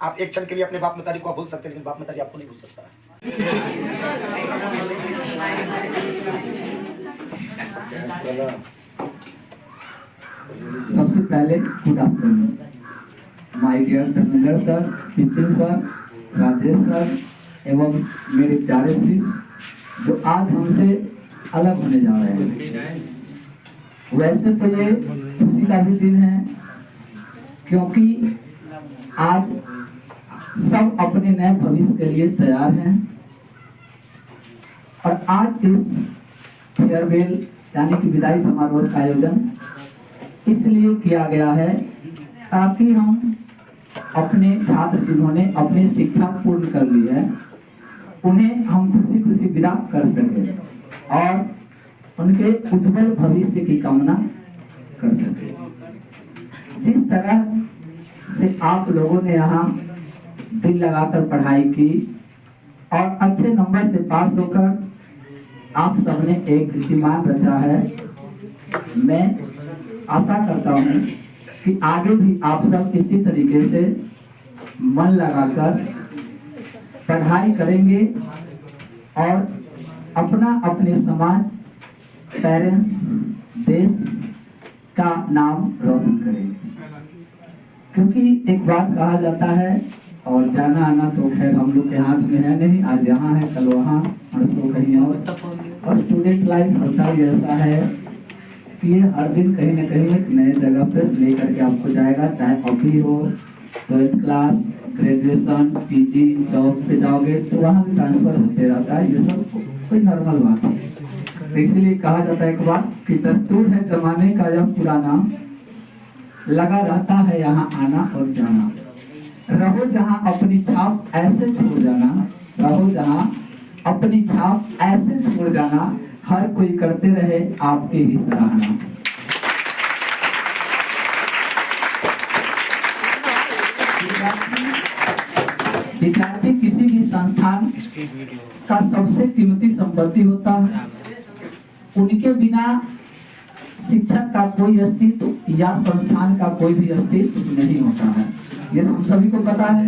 आप एक क्षण के लिए अपने बाप मतारी को भूल सकते हैं, लेकिन बाप मतारी आपको नहीं भूल सकता। सबसे पहले good afternoon my dear Dharmendra sir, Vipin sir, Rajesh sir एवं मेरे प्यारे शिष्य जो आज हमसे अलग होने जा रहे हैं। वैसे तो ये खुशी का भी दिन है, क्योंकि आज सब अपने नए भविष्य के लिए तैयार हैं और आज इस फेयरवेल यानी कि विदाई समारोह का आयोजन इसलिए किया गया है ताकि हम अपने छात्र जिन्होंने अपनी शिक्षा पूर्ण कर ली है उन्हें हम खुशी खुशी विदा कर सके और उनके उज्जवल भविष्य की कामना कर सके। जिस तरह से आप लोगों ने यहाँ दिल लगाकर पढ़ाई की और अच्छे नंबर से पास होकर आप सबने एक कीर्तिमान रचा है, मैं आशा करता हूँ कि आगे भी आप सब इसी तरीके से मन लगाकर पढ़ाई करेंगे और अपना अपने समाज, पेरेंट्स, देश का नाम रोशन करेंगे। क्योंकि एक बात कहा जाता है और जाना आना तो खैर हम लोग के हाथ में है नहीं, आज यहाँ है कल वहाँ परसों कहीं और स्टूडेंट लाइफ होता ही ऐसा है कि ये हर दिन कहीं ना कहीं एक नए जगह पर लेकर के आपको जाएगा, चाहे अभी हो 12th class, graduation, PG, job पे जाओगे तो वहाँ भी ट्रांसफर होते रहता है। ये सब कोई नॉर्मल बात है। तो इसलिए कहा जाता है एक बात कि दस्तूर है जमाने का यह पुराना, लगा रहता है यहाँ आना और जाना। रहो जहाँ अपनी छाप ऐसे छोड़ जाना, रहो जहाँ अपनी छाप ऐसे छोड़ जाना, हर कोई करते रहे आपके ही सराहना। विद्यार्थी किसी भी संस्थान का सबसे कीमती संपत्ति होता है। उनके बिना शिक्षक का कोई अस्तित्व या संस्थान का कोई भी अस्तित्व नहीं होता है, ये हम सभी को पता है।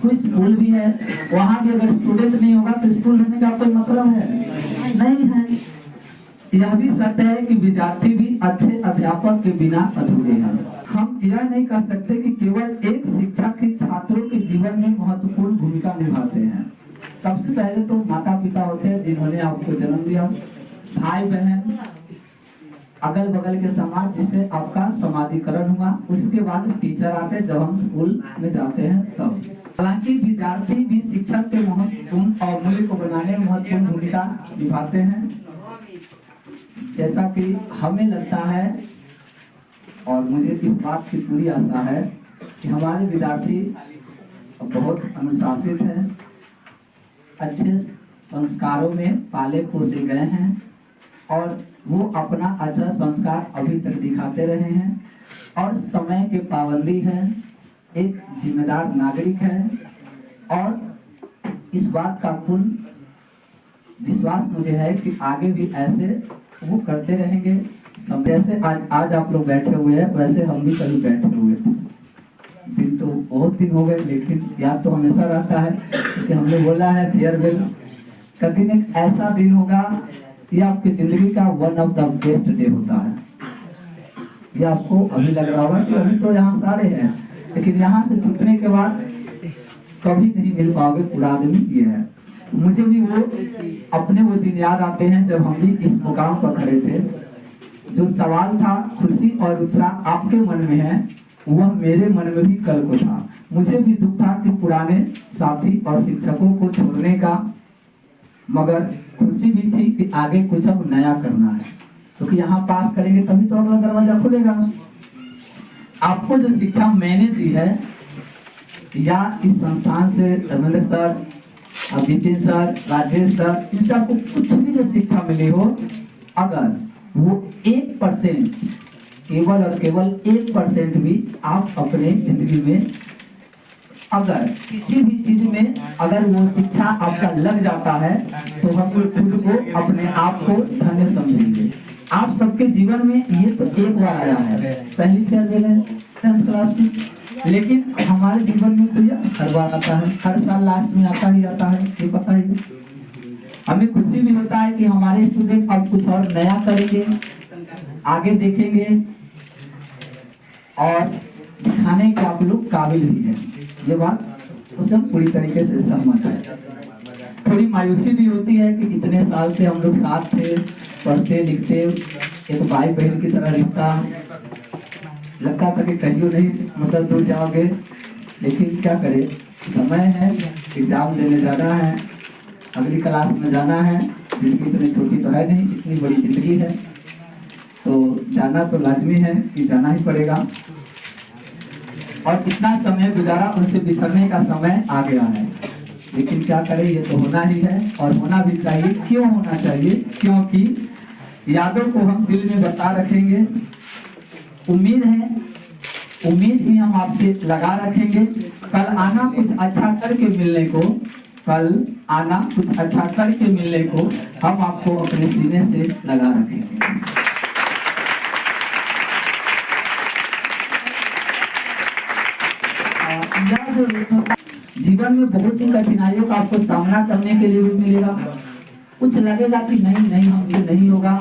कोई स्कूल भी है, वहाँ भी अगर स्टूडेंट नहीं होगा तो स्कूल रहने का कोई मतलब है नहीं है। यह भी सत्य है कि विद्यार्थी भी अच्छे अध्यापक के बिना अधूरे हैं। हम यह नहीं कह सकते कि केवल एक शिक्षक ही छात्रों के जीवन में महत्वपूर्ण भूमिका निभाते हैं। सबसे पहले तो माता पिता होते हैं जिन्होंने आपको जन्म दिया, भाई बहन, अगल बगल के समाज जिससे आपका समाजीकरण हुआ, उसके बाद टीचर आते हैं जब हम स्कूल में जाते हैं तब। हालांकि विद्यार्थी भी शिक्षक के महत्वपूर्ण और मूल्य को बनाने में महत्वपूर्ण भूमिका निभाते हैं। जैसा कि हमें लगता है और मुझे इस बात की पूरी आशा है कि हमारे विद्यार्थी बहुत अनुशासित हैं, अच्छे संस्कारों में पाले पोसे गए हैं और वो अपना अच्छा संस्कार अभी तक दिखाते रहे हैं और समय के पाबंदी है, एक जिम्मेदार नागरिक है और इस बात का पूर्ण विश्वास मुझे है कि आगे भी ऐसे वो करते रहेंगे। जैसे आज आप लोग बैठे हुए हैं वैसे हम भी कभी बैठे हुए थे। दिन तो बहुत दिन हो गए, लेकिन याद तो हमेशा रहता है क्योंकि हमने बोला है फेयरवेल का दिन एक ऐसा दिन होगा ये आपकी जिंदगी का one of the best day होता है। ये आपको अभी लग रहा होगा कि अभी तो यहाँ सारे हैं, लेकिन यहाँ से छूटने के बाद कभी नहीं मिल पाओगे पूरा आदमी। ये है, मुझे भी वो दिन याद आते हैं जब हम भी इस मुकाम पर खड़े थे। जो सवाल था खुशी और उत्साह आपके मन में है, वह मेरे मन में भी कल को था। मुझे भी दुख था कि पुराने साथी और शिक्षकों को छोड़ने का, मगर खुशी भी थी कि आगे कुछ अब नया करना है, क्योंकि यहाँ पास करेंगे तभी तो अगला दरवाजा खुलेगा। आपको जो शिक्षा मैंने दी है या इस संस्थान से Dharmendra sir, Vipin sir, Rajesh sir, इन सबको कुछ भी जो शिक्षा मिली हो, अगर वो 1% केवल और केवल 1% भी आप अपने जिंदगी में अगर किसी भी चीज में अगर वो शिक्षा आपका लग जाता है तो हम खुद को अपने आप को धन्य समझेंगे। आप सबके जीवन में ये तो एक बार आया है, पहली फेयरवेल है 10th क्लास की, लेकिन हमारे जीवन में तो यह हर बार आता है, हर साल लास्ट में आता ही आता है, ये पता है। हमें खुशी भी होता है कि हमारे स्टूडेंट अब कुछ और नया करेंगे, आगे देखेंगे और दिखाने के आप लोग काबिल भी हैं। ये बात उसे हम पूरी तरीके से सहमत है। थोड़ी मायूसी भी होती है कि इतने साल से हम लोग साथ थे, पढ़ते लिखते, एक भाई बहन की तरह रिश्ता, लगता था कि कहियो नहीं मतलब दूर जाओगे, लेकिन क्या करें, समय है, एग्जाम देने जाना है, अगली क्लास में जाना है, जिंदगी इतनी छोटी तो है नहीं, इतनी बड़ी जिंदगी है, तो जाना तो लाजमी है कि जाना ही पड़ेगा। और इतना समय गुजारा, उनसे बिछड़ने का समय आ गया है, लेकिन क्या करें, ये तो होना ही है और होना भी चाहिए। क्यों होना चाहिए? क्योंकि यादों को हम दिल में बसा रखेंगे, उम्मीद है, उम्मीद ही हम आपसे लगा रखेंगे। कल आना कुछ अच्छा करके मिलने को, कल आना कुछ अच्छा करके मिलने को हम आपको अपने सीने से लगा रखेंगे। जीवन में बहुत सी कठिनाइयों का आपको सामना करने के लिए भी मिलेगा। कुछ लगेगा कि नहीं नहीं हमसे नहीं होगा,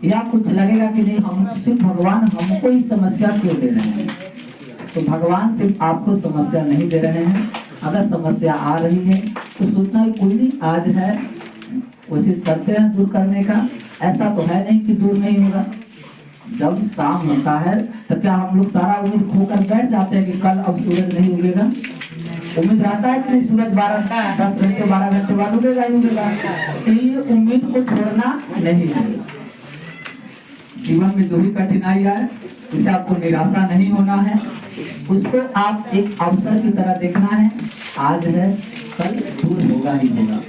या कुछ लगेगा कि नहीं हम सिर्फ भगवान हमको ही समस्या क्यों दे रहे हैं। तो भगवान सिर्फ आपको समस्या नहीं दे रहे हैं। अगर समस्या आ रही है तो सोचना है कोई नहीं, आज है, कोशिश करते हैं दूर करने का। ऐसा तो है नहीं कि दूर नहीं होगा। जब शाम होता है तो क्या हम लोग सारा उम्मीद खोकर बैठ जाते हैं कि कल अब सूरज नहीं उगेगा? उम्मीद रहता है कि नहीं सूरज 10 घंटे 12 घंटे बाद उगेगा ही उगेगा। तो ये उम्मीद को छोड़ना नहीं है। जीवन में जो भी कठिनाई है उसे आपको निराशा नहीं होना है, उसको आप एक अवसर की तरह देखना है। आज है, कल दूर होगा ही होगा।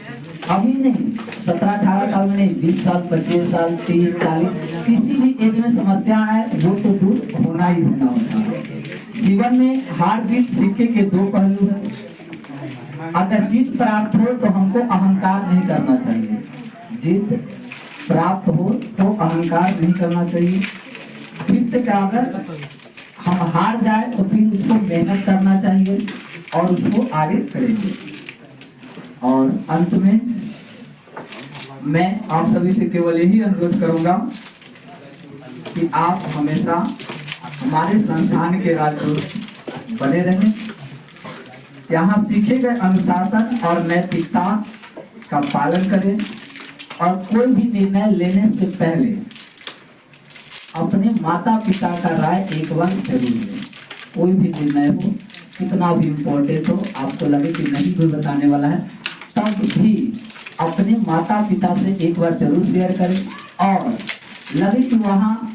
अभी नहीं, 17-18 साल में नहीं, 20 साल, 25 साल, 30, 40, किसी भी एज में समस्या है वो तो दूर होना ही होना होता है। जीवन में हार जीत सिक्के के दो पहलू हैं। अगर जीत प्राप्त हो तो हमको अहंकार नहीं करना चाहिए, जीत प्राप्त हो तो अहंकार नहीं करना चाहिए। फिर से क्या, अगर हम हार जाए तो फिर उसको मेहनत करना चाहिए और उसको आगे करेंगे। और अंत में मैं आप सभी से केवल यही अनुरोध करूंगा कि आप हमेशा हमारे संस्थान के राजदूत बने रहें। यहाँ सीखे गए अनुशासन और नैतिकता का पालन करें और कोई भी निर्णय लेने से पहले अपने माता पिता का राय एक बार जरूर लें। कोई भी निर्णय हो, कितना भी इम्पोर्टेंट हो, आपको लगे कि नहीं भी बताने वाला है, तब भी अपने माता पिता से एक बार जरूर शेयर करें। और लगे कि वहाँ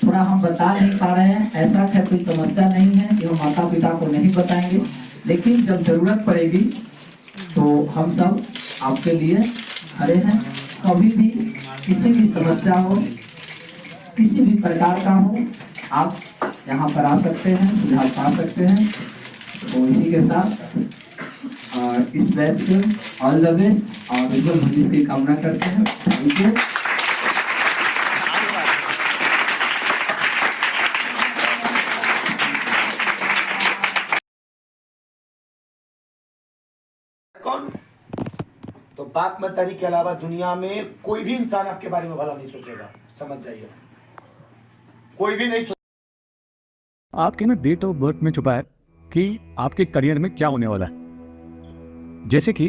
थोड़ा हम बता नहीं पा रहे हैं, ऐसा है कोई समस्या नहीं है कि हम माता पिता को नहीं बताएंगे, लेकिन जब जरूरत पड़ेगी तो हम सब आपके लिए खड़े हैं। कभी भी किसी भी समस्या हो, किसी भी प्रकार का हो, आप यहाँ पर आ सकते हैं, सुझाव पा सकते हैं। तो इसी के साथ इस बैच के ऑल द बेस्ट और उज्जवल भविष्य की कामना करते हैं। Thank you. कौन? तो बाप मतारी के अलावा दुनिया में कोई भी इंसान आपके बारे में भला नहीं सोचेगा, समझ जाइए, कोई भी नहीं आपके ना डेट ऑफ बर्थ में छुपा है कि आपके करियर में क्या होने वाला है। जैसे कि